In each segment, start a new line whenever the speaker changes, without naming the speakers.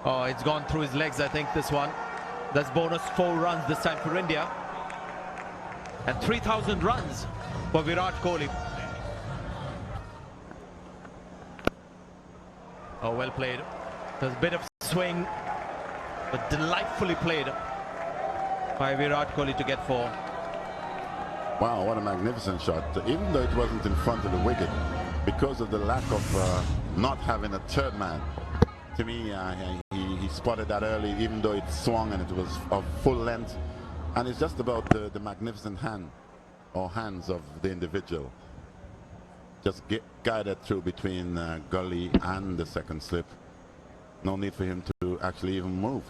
Oh, it's gone through his legs, I think, this one. That's bonus 4 runs this time for India. And 3,000 runs for Virat Kohli. Oh, well played. There's a bit of swing, but delightfully played by Virat Kohli to get 4.
Wow, what a magnificent shot. Even though it wasn't in front of the wicket, because of the lack of not having a third man. To me, he spotted that early, even though it swung and it was of full length. And it's just about the magnificent hand or hands of the individual. Just guided through between gully and the second slip. No need for him to actually even move.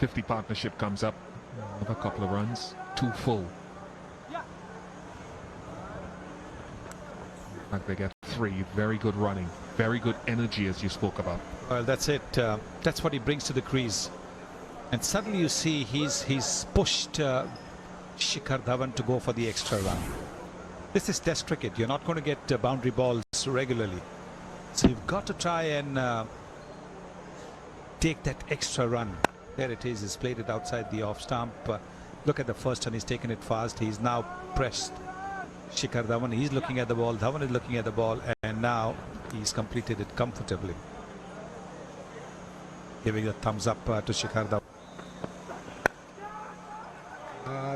.50 partnership comes up. Another couple of runs. 2 full. They get 3. Very good running, very good energy, as you spoke about.
Well, that's it. That's what he brings to the crease. And suddenly you see he's pushed Shikhar Dhawan to go for the extra run. This is Test cricket. You're not going to get boundary balls regularly, so you've got to try and take that extra run. There it is. He's played it outside the off stump. Look at the first one. He's taken it fast. He's now pressed Shikhar Dhawan. He's looking at the ball. Dhawan is looking at the ball, and now he's completed it comfortably, giving a thumbs up to Shikhar Dhawan.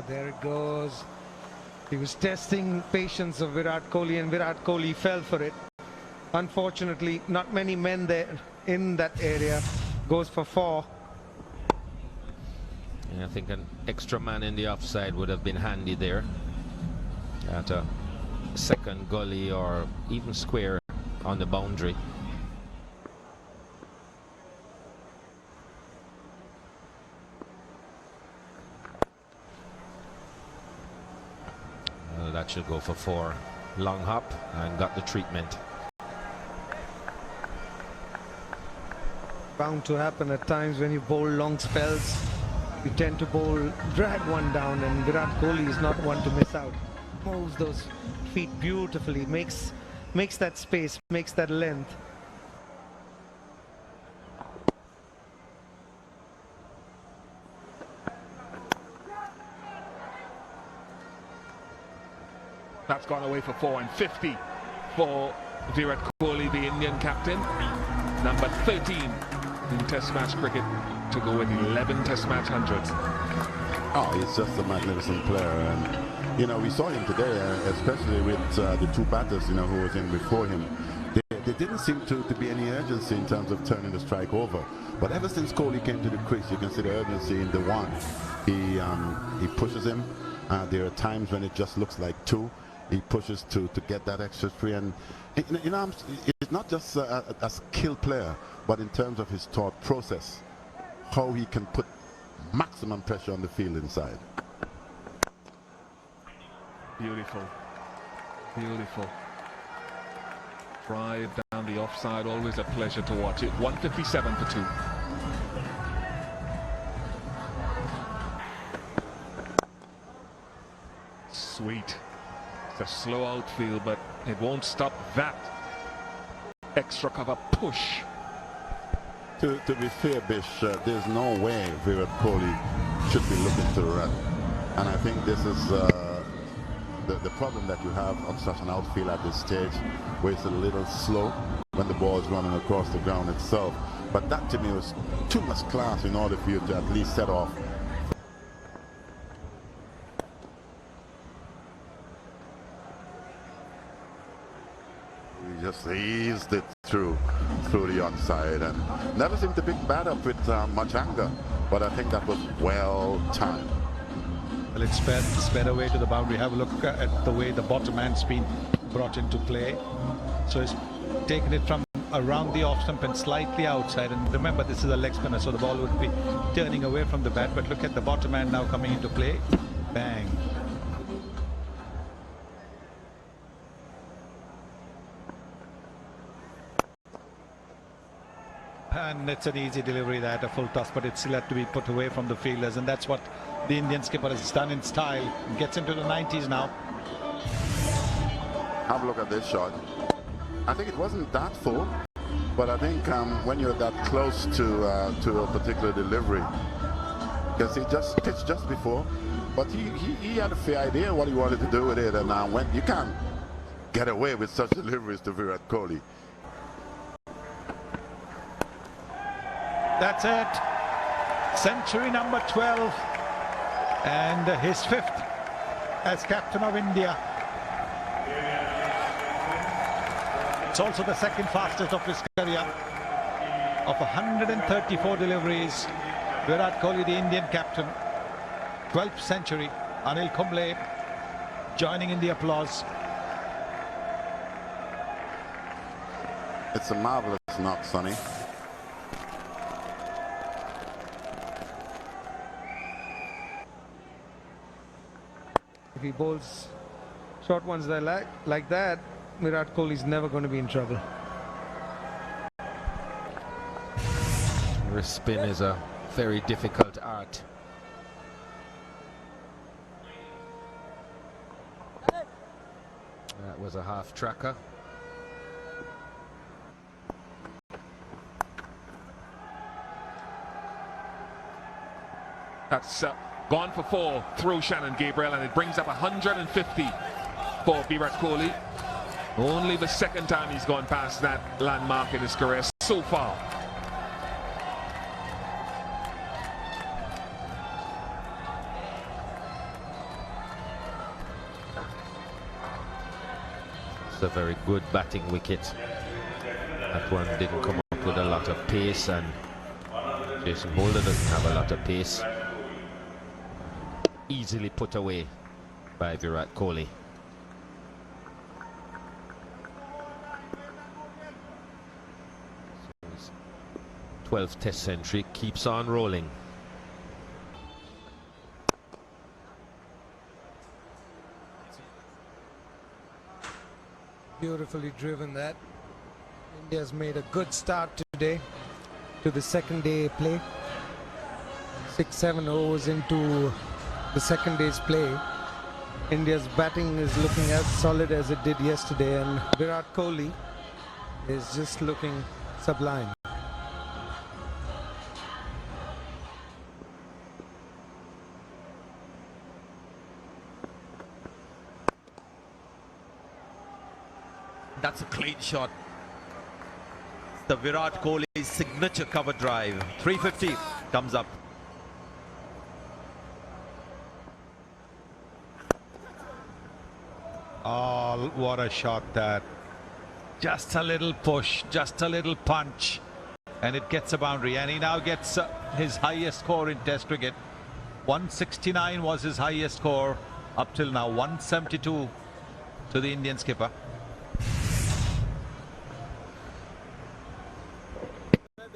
There it goes. He was testing patience of Virat Kohli, and Virat Kohli fell for it. Unfortunately, not many men there in that area. Goes for 4.
Yeah, I think an extra man in the offside would have been handy there. At a second gully or even square on the boundary. Well, that should go for 4. Long hop and got the treatment.
Bound to happen at times when you bowl long spells. You tend to drag one down, and Virat Kohli is not one to miss out. Moves those feet beautifully, makes that space, makes that length.
That's gone away for 4, and 50 for Virat Kohli, the Indian captain. Number 13 in Test match cricket, to go with 11 Test match hundreds.
Oh, he's just a magnificent player, and you know, we saw him today, especially with the 2 batters, you know, who was in before him. There didn't seem to be any urgency in terms of turning the strike over. But ever since Kohli came to the crease, you can see the urgency in the 1. He pushes him. There are times when it just looks like 2. He pushes to get that extra 3, and you know, it's not just a skilled player, but in terms of his thought process, how he can put maximum pressure on the field inside.
Beautiful, beautiful. Drive down the offside, always a pleasure to watch it. 157 for 2. Sweet. It's a slow outfield, but it won't stop that extra cover push.
To be fair, Bish, there's no way Virat Kohli should be looking to run. And I think this is the problem that you have on such an outfield at this stage, where it's a little slow when the ball is running across the ground itself. But that to me was too much class in order for you to at least set off. He just eased it through the onside, and never seemed to pick bad up with much anger, but I think that was well timed.
Well, it's sped away to the boundary. Have a look at the way the bottom hand's been brought into play. So it's taken it from around the off stump and slightly outside. And remember, this is a leg spinner, so the ball would be turning away from the bat. But look at the bottom hand now coming into play. Bang. And it's an easy delivery that, a full toss, but it still had to be put away from the fielders, and that's what the Indian skipper has done in style. Gets into the 90s now.
Have a look at this shot. I think it wasn't that full, but I think when you're that close to a particular delivery, because he just pitched just before, but he had a fair idea what he wanted to do with it, and when you can't get away with such deliveries to Virat Kohli.
That's it. Century number 12 and his 5th as captain of India. It's also the 2nd fastest of his career. Of 134 deliveries, Virat Kohli, the Indian captain, 12th century. Anil Kumble joining in the applause.
It's a marvelous knock, Sonny.
If he bowls short ones like that, Virat Kohli is never going to be in trouble.
Wrist spin is a very difficult art. That was a half tracker.
That's gone for 4 through Shannon Gabriel, and it brings up 150 for Virat Kohli. Only the 2nd time he's gone past that landmark in his career so far.
It's a very good batting wicket. That one didn't come up with a lot of pace, and Jason Holder doesn't have a lot of pace. Easily put away by Virat Kohli. 12th Test century keeps on rolling.
Beautifully driven that. India's made a good start today to the 2nd day play. 6-7 overs into the 2nd day's play. India's batting is looking as solid as it did yesterday, and Virat Kohli is just looking sublime.
That's a clean shot. The Virat Kohli signature cover drive. 350 comes up.
Oh, what a shot that. Just a little push, just a little punch, and it gets a boundary. And he now gets his highest score in Test cricket. 169 was his highest score up till now. 172 to the Indian skipper.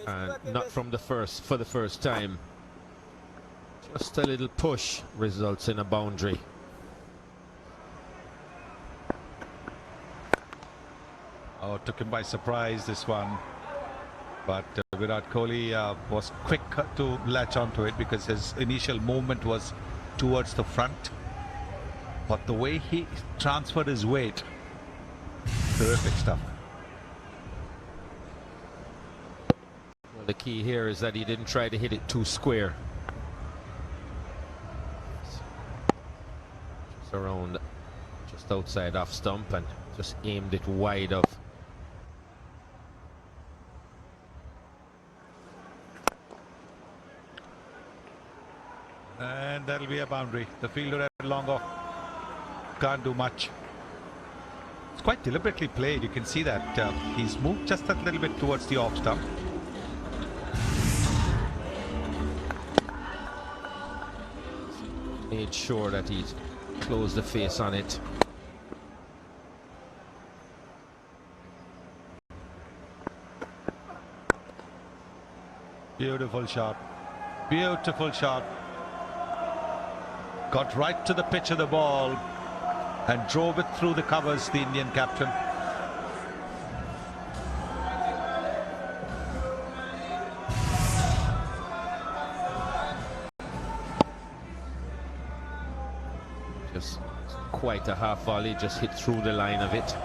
And not from the first, for the first time. Just a little push results in a boundary.
Oh, took him by surprise, this one. But Virat Kohli was quick to latch onto it because his initial movement was towards the front. But the way he transferred his weight, terrific stuff.
Well, the key here is that he didn't try to hit it too square. Just around, just outside off stump, and just aimed it wide of.
And that'll be a boundary. The fielder had long off. Can't do much. It's quite deliberately played. You can see that he's moved just a little bit towards the off stump.
Made sure that he's closed the face on it.
Beautiful shot. Beautiful shot. Got right to the pitch of the ball and drove it through the covers, the Indian captain.
Just quite a half volley, just hit through the line of it.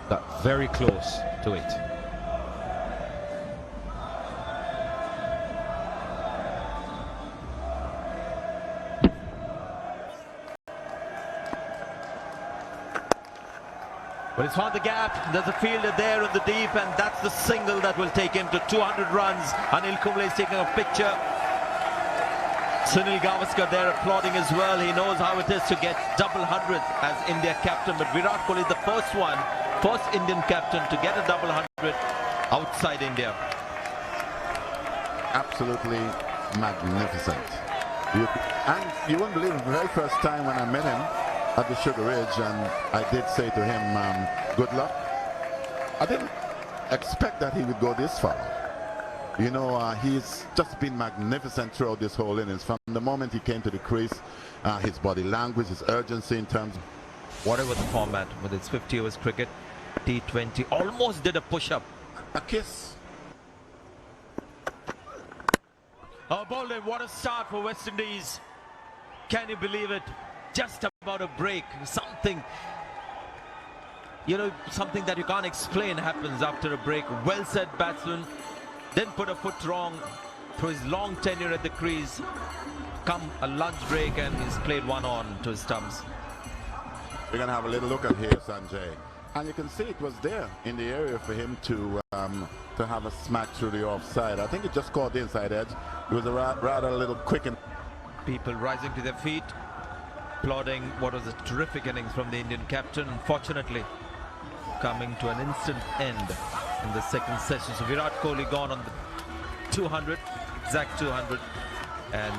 got very close to it.
But he's found the gap. There's a fielder there in the deep, and that's the single that will take him to 200 runs. Anil Kumble is taking a picture. Sunil Gavaskar there applauding as well. He knows how it is to get double hundreds as India captain. But Virat Kohli is the first Indian captain to get a double hundred outside India.
Absolutely magnificent. And you won't believe it, the very first time when I met him at the Sugar Ridge, and I did say to him, good luck. I didn't expect that he would go this far. You know, he's just been magnificent throughout this whole innings. From the moment he came to the crease, his body language, his urgency in terms of...
Whatever the format, whether it's 50 overs cricket, T20, almost did a push-up.
A kiss.
Oh, bowling, what a start for West Indies. Can you believe it? Just about a break. Something, you know, something that you can't explain happens after a break. Well said batsman. Didn't put a foot wrong through his long tenure at the crease. Come a lunch break and he's played one on to his stumps.
We're going to have a little look at here, Sanjay. And you can see it was there in the area for him to have a smack through the offside. I think it just caught the inside edge. It was a rather a little quick. And
people rising to their feet, applauding what was a terrific innings from the Indian captain. Unfortunately, coming to an instant end in the second session. So Virat Kohli gone on the 200, exact 200, and